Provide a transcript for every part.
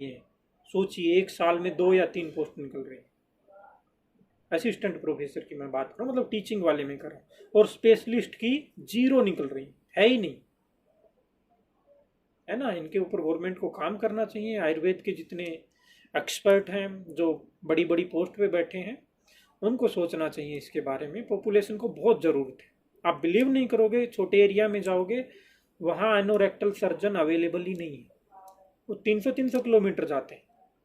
है। सोचिए, एक साल में 2 या 3 पोस्ट निकल रही है। असिस्टेंट प्रोफेसर की मैं बात करूँ, मतलब टीचिंग वाले में कर रहा हूँ, और स्पेशलिस्ट की 0 निकल रही है ही नहीं, है ना। इनके ऊपर गवर्नमेंट को काम करना चाहिए। आयुर्वेद के जितने एक्सपर्ट हैं जो बड़ी बड़ी पोस्ट पे बैठे हैं, उनको सोचना चाहिए इसके बारे में। पॉपुलेशन को बहुत ज़रूरत है। आप बिलीव नहीं करोगे, छोटे एरिया में जाओगे, वहाँ एनोरेक्टल सर्जन अवेलेबल ही नहीं है। वो 300-300 किलोमीटर जाते हैं,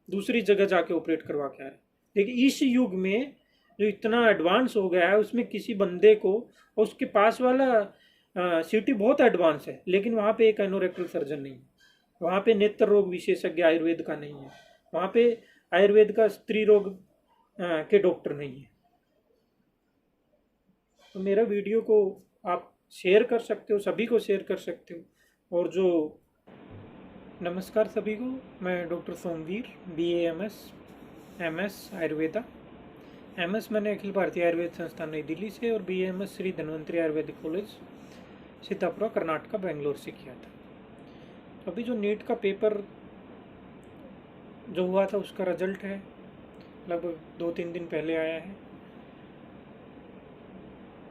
दूसरी जगह जाके ऑपरेट करवा के आ रहे हैं। लेकिन इस युग में जो इतना एडवांस हो गया है, उसमें किसी बंदे को, उसके पास वाला सिटी बहुत एडवांस है, लेकिन वहाँ पे एक एनोरेक्टल सर्जन नहीं है। वहाँ पे नेत्र रोग विशेषज्ञ आयुर्वेद का नहीं है। वहाँ पे आयुर्वेद का स्त्री रोग के डॉक्टर नहीं है। तो मेरा वीडियो को आप शेयर कर सकते हो, सभी को शेयर कर सकते हो। और जो नमस्कार सभी को, मैं doctor Somvir, BA MS Ayurveda. MS मैंने अखिल भारतीय आयुर्वेद संस्थान नई दिल्ली से, और BAMS श्री धन्वंतरी आयुर्वेदिक कॉलेज सीतापुरा कर्नाटका बेंगलोर से किया था। तो अभी जो नीट का पेपर जो हुआ था, उसका रिजल्ट है, लगभग 2-3 दिन पहले आया है।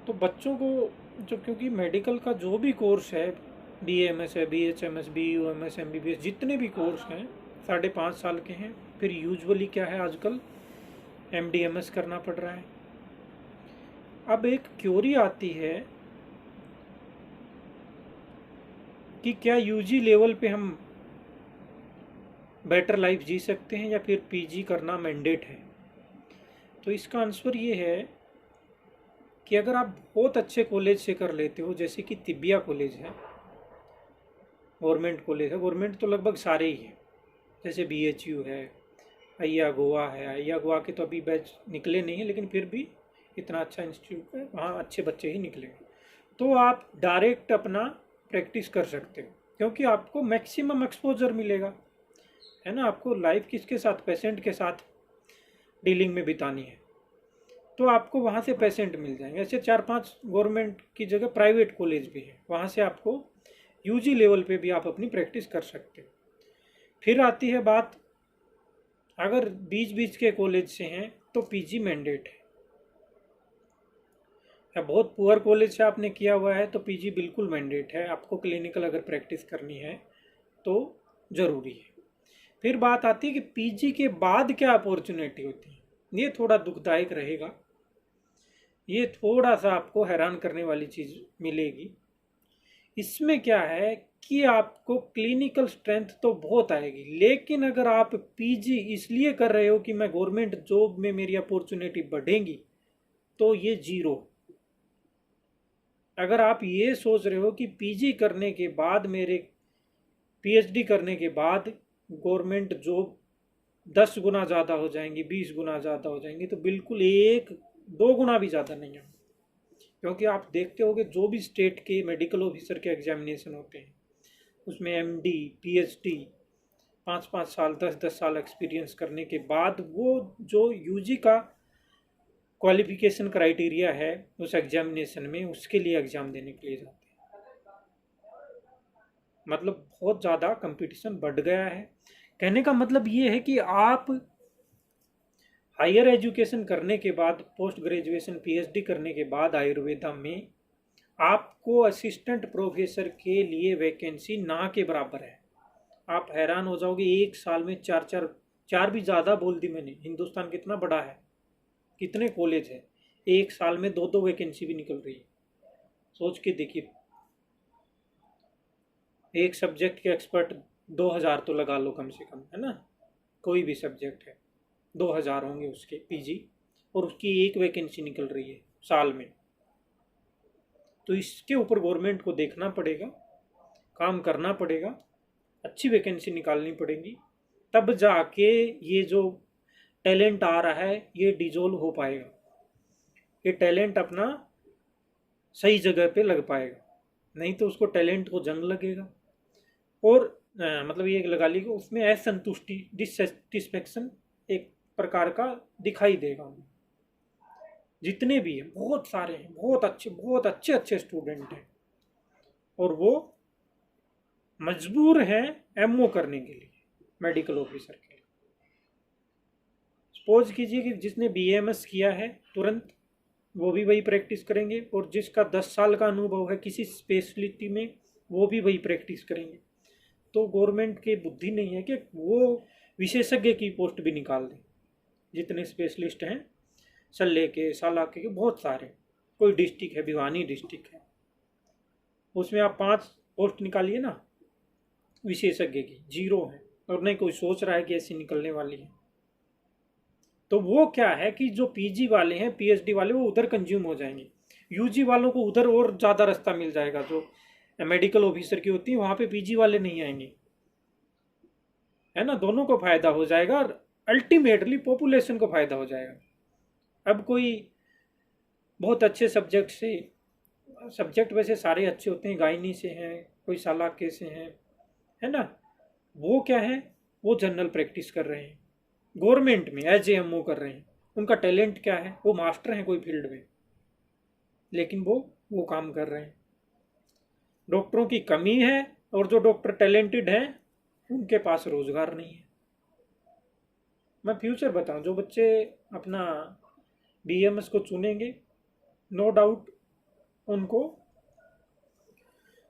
तो बच्चों को जो, क्योंकि मेडिकल का जो भी कोर्स है, BAMS है, BHMS, BUMS, MBBS, जितने भी कोर्स हैं 5.5 साल के हैं। फिर यूजुअली क्या है, आजकल MDMS करना पड़ रहा है। अब एक क्योरी आती है कि क्या UG लेवल पे हम बेटर लाइफ जी सकते हैं या फिर PG करना मैंडेट है। तो इसका आंसर ये है कि अगर आप बहुत अच्छे कॉलेज से कर लेते हो, जैसे कि तिब्बिया कॉलेज है, गवर्नमेंट कॉलेज है, गवर्नमेंट तो लगभग सारे ही हैं, जैसे BHU है, अय्या गोवा है। अय्या गोवा के तो अभी बैच निकले नहीं है, लेकिन फिर भी इतना अच्छा इंस्टीट्यूट है, वहाँ अच्छे बच्चे ही निकलेंगे। तो आप डायरेक्ट अपना प्रैक्टिस कर सकते हो, क्योंकि आपको मैक्सिमम एक्सपोजर मिलेगा, है ना। आपको लाइफ किसके साथ, पेशेंट के साथ डीलिंग में बितानी है, तो आपको वहाँ से पेशेंट मिल जाएंगे। ऐसे 4-5 गवर्नमेंट की जगह प्राइवेट कॉलेज भी है, वहाँ से आपको UG लेवल पे भी आप अपनी प्रैक्टिस कर सकते हो। फिर आती है बात, अगर बीच बीच के कॉलेज से हैं तो PG मैंडेट है, या बहुत पुअर कॉलेज से आपने किया हुआ है तो PG बिल्कुल मैंडेट है। आपको क्लिनिकल अगर प्रैक्टिस करनी है तो ज़रूरी है। फिर बात आती है कि PG के बाद क्या अपॉर्चुनिटी होती है। ये थोड़ा दुखदायक रहेगा, ये थोड़ा सा आपको हैरान करने वाली चीज़ मिलेगी। इसमें क्या है कि आपको क्लिनिकल स्ट्रेंथ तो बहुत आएगी, लेकिन अगर आप PG इसलिए कर रहे हो कि मैं गवर्नमेंट जॉब में मेरी अपॉर्चुनिटी बढ़ेंगी, तो ये 0। अगर आप ये सोच रहे हो कि PG करने के बाद, मेरे PhD करने के बाद गवर्नमेंट जॉब 10 गुना ज़्यादा हो जाएंगी, 20 गुना ज़्यादा हो जाएंगी, तो बिल्कुल 1-2 गुना भी ज़्यादा नहीं है। क्योंकि आप देखते होगे जो भी स्टेट के मेडिकल ऑफिसर के एग्जामिनेशन होते हैं, उसमें MD PhD 5-5 साल 10-10 साल एक्सपीरियंस करने के बाद वो जो UG का क्वालिफिकेशन क्राइटेरिया है उस एग्जामिनेशन में, उसके लिए एग्ज़ाम देने के लिए जाते हैं। मतलब बहुत ज़्यादा कंपटीशन बढ़ गया है। कहने का मतलब ये है कि आप हायर एजुकेशन करने के बाद, पोस्ट ग्रेजुएशन PhD करने के बाद आयुर्वेदा में आपको असिस्टेंट प्रोफेसर के लिए वैकेंसी ना के बराबर है। आप हैरान हो जाओगे, एक साल में 4 भी ज़्यादा बोल दी मैंने। हिंदुस्तान कितना बड़ा है, कितने कॉलेज है, एक साल में 2-2 वैकेंसी भी निकल रही है। सोच के देखिए, एक सब्जेक्ट के एक्सपर्ट 2000 तो लगा लो कम से कम, है ना। कोई भी सब्जेक्ट है 2000 होंगे उसके PG, और उसकी एक वैकेंसी निकल रही है साल में। तो इसके ऊपर गवर्नमेंट को देखना पड़ेगा, काम करना पड़ेगा, अच्छी वैकेंसी निकालनी पड़ेगी, तब जाके ये जो टैलेंट आ रहा है ये डिजोल्व हो पाएगा, ये टैलेंट अपना सही जगह पे लग पाएगा। नहीं तो उसको टैलेंट को जंग लगेगा, और मतलब ये लगा ली कि उसमें असंतुष्टि, डिससेटिस्फेक्शन एक प्रकार का दिखाई देगा उन्हें। जितने भी हैं, बहुत सारे हैं, बहुत अच्छे अच्छे स्टूडेंट हैं, और वो मजबूर हैं MO करने के लिए। मेडिकल ऑफिसर के लिए। सपोज कीजिए कि जिसने बीएमएस किया है तुरंत वो भी वही प्रैक्टिस करेंगे, और जिसका 10 साल का अनुभव है किसी स्पेशलिटी में वो भी वही प्रैक्टिस करेंगे। तो गवर्नमेंट की बुद्धि नहीं है कि वो विशेषज्ञ की पोस्ट भी निकाल दें। जितने स्पेशलिस्ट हैं शल्य के, साला के बहुत सारे, कोई डिस्ट्रिक्ट है, भिवानी डिस्ट्रिक्ट है, उसमें आप 5 पोस्ट निकालिए ना विशेषज्ञ की, 0 है, और नहीं कोई सोच रहा है कि ऐसी निकलने वाली है। तो वो क्या है कि जो पीजी वाले हैं, पीएचडी वाले, वो उधर कंज्यूम हो जाएंगे, यूजी वालों को उधर और ज़्यादा रास्ता मिल जाएगा। जो मेडिकल ऑफिसर की होती है वहाँ पे पीजी वाले नहीं आएंगे, है ना। दोनों को फायदा हो जाएगा और अल्टीमेटली पॉपुलेशन को फायदा हो जाएगा। अब कोई बहुत अच्छे सब्जेक्ट से, सब्जेक्ट वैसे सारे अच्छे होते हैं, गायनी से हैं, कोई सालाके से हैं, है ना, वो क्या है, वो जनरल प्रैक्टिस कर रहे हैं, गवर्नमेंट में एज एमओ कर रहे हैं। उनका टैलेंट क्या है, वो मास्टर हैं कोई फील्ड में, लेकिन वो काम कर रहे हैं। डॉक्टरों की कमी है, और जो डॉक्टर टैलेंटेड हैं उनके पास रोजगार नहीं है। मैं फ्यूचर बताऊं, जो बच्चे अपना बीएमएस को चुनेंगे, नो डाउट उनको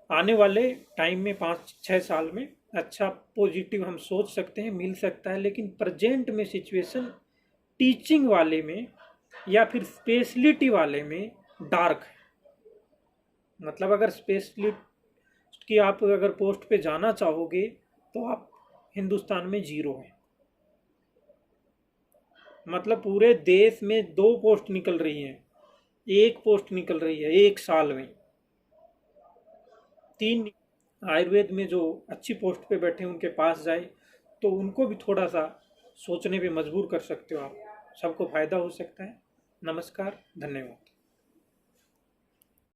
आने वाले टाइम में 5-6 साल में अच्छा पॉजिटिव हम सोच सकते हैं, मिल सकता है। लेकिन प्रेजेंट में सिचुएशन टीचिंग वाले में या फिर स्पेशलिटी वाले में डार्क है। मतलब अगर स्पेशलिस्ट की आप अगर पोस्ट पे जाना चाहोगे तो आप हिंदुस्तान में 0 है। मतलब पूरे देश में 2 पोस्ट निकल रही हैं, 1 पोस्ट निकल रही है 1 साल में, 3 आयुर्वेद में जो अच्छी पोस्ट पे बैठे हैं उनके पास जाए तो उनको भी थोड़ा सा सोचने पे मजबूर कर सकते हो आप। सबको फायदा हो सकता है। नमस्कार, धन्यवाद।